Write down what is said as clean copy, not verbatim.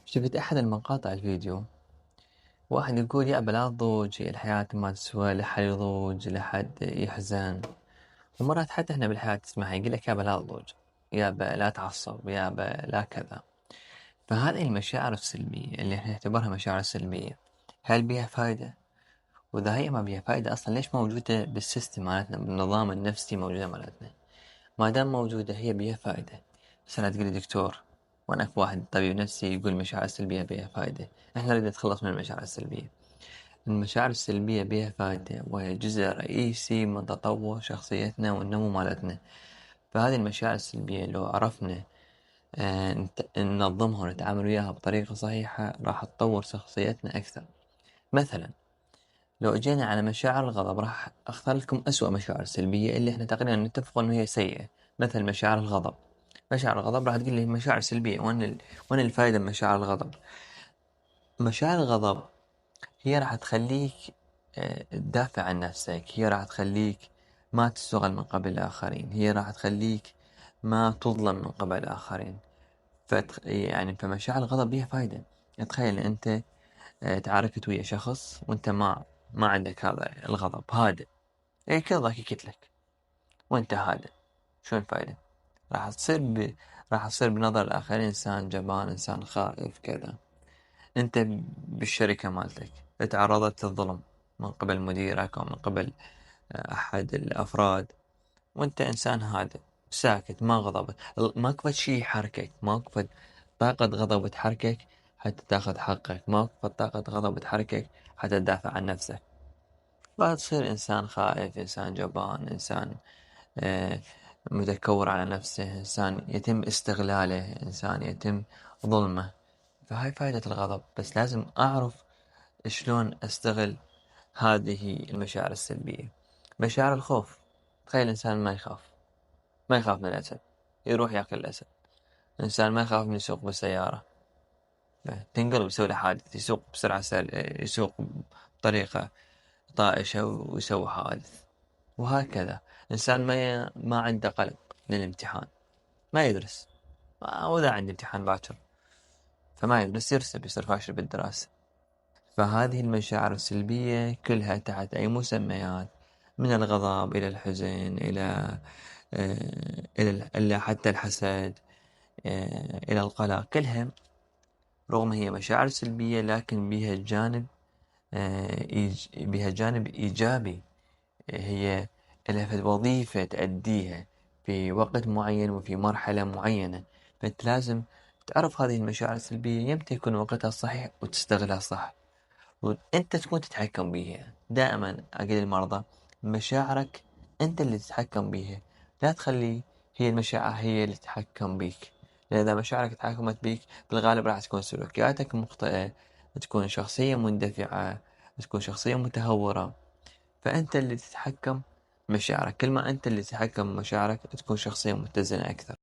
شفت أحد المقاطع الفيديو، واحد يقول يا لا تضوج، الحياة ما تسوى لحد يضوج لحد يحزن. ومرات حتى احنا بالحياة تسمعها يقول لك يابا لا تضوج، يابا لا تعصب، يابا لا كذا. فهذه المشاعر السلبية اللي احنا نعتبرها مشاعر سلبية، هل بيها فايدة؟ وإذا هي ما بيها فايدة أصلا ليش موجودة بالسيستم مالتنا، بالنظام النفسي موجودة مالتنا؟ ما دام موجودة هي بيها فائدة. بس أنا تقولي دكتور وأنا في واحد طبيب نفسي يقول المشاعر السلبية بيها فائدة، إحنا نريد نتخلص من المشاعر السلبية. المشاعر السلبية بيها فائدة وهي جزء رئيسي من تطور شخصيتنا والنمو مالتنا. فهذه المشاعر السلبية لو عرفنا ننظمها ونتعامل وياها بطريقة صحيحة راح تطور شخصيتنا أكثر. مثلا لو اجينا على مشاعر الغضب راح اختار لكم أسوأ مشاعر سلبية اللي احنا تقريبا نتفق انه هي سيئة. مثل مشاعر الغضب، مشاعر الغضب راح تقول لي مشاعر سلبية، وين الفائدة من مشاعر الغضب؟ مشاعر الغضب هي راح تخليك تدافع عن نفسك، هي راح تخليك ما تستغل من قبل الآخرين، هي راح تخليك ما تظلم من قبل الآخرين. يعني فمشاعر الغضب بيها فايدة. تخيل أنت تعاركت ويا شخص وأنت ما عندك هذا الغضب، هادئ، اي كذا ضحكت لك وانت هادئ، شو الفائدة؟ راح تصير راح تصير بنظر الآخرين إنسان جبان، إنسان خائف كذا. أنت بالشركة مالتك تعرضت للظلم من قبل مديرك أو من قبل أحد الأفراد، وأنت إنسان هادئ ساكت، ما غضبت، ماكو فد شي يحركك، ماكو فد طاقة غضب تحركك حتى تاخذ حقك، ماكو فد طاقة غضب تحركك حتى تدافع عن نفسك. فتصير إنسان خائف، إنسان جبان، إنسان آه، متكور على نفسه، إنسان يتم استغلاله، إنسان يتم ظلمه. فهاي فائدة الغضب، بس لازم أعرف شلون أستغل هذه المشاعر السلبية. مشاعر الخوف، تخيل إنسان ما يخاف من الأسد، يروح ياكل الأسد. إنسان ما يخاف من يسوق بالسيارة، تنقلب يسوي له حادث، يسوق بسرعة يسوق بطريقة طائشة ويسوي حادث. وهكذا إنسان ما عنده قلق للامتحان، ما يدرس، وإذا عندي امتحان باكر فما يدرس، يرسب، يصير فاشل بالدراسة. فهذه المشاعر السلبية كلها تحت أي مسميات، من الغضب إلى الحزن إلى حتى الحسد، إلى القلق، كلها رغم هي مشاعر سلبية لكن بها جانب إيجابي. هي لها وظيفة تأديها في وقت معين وفي مرحلة معينة. فأنت لازم تعرف هذه المشاعر السلبية يمتى يكون وقتها الصحيح وتستغلها صح، وأنت تكون تتحكم بيها. دائما أقول للمرضى مشاعرك أنت اللي تتحكم بيها، لا تخلي هي المشاعر هي اللي تتحكم بيك، لأن إذا مشاعرك تحكمت بيك بالغالب راح تكون سلوكياتك مخطئة، تكون شخصية مندفعة، تكون شخصية متهورة. فأنت اللي تتحكم مشاعرك، كل ما أنت اللي تتحكم مشاعرك تكون شخصية متزنة أكثر.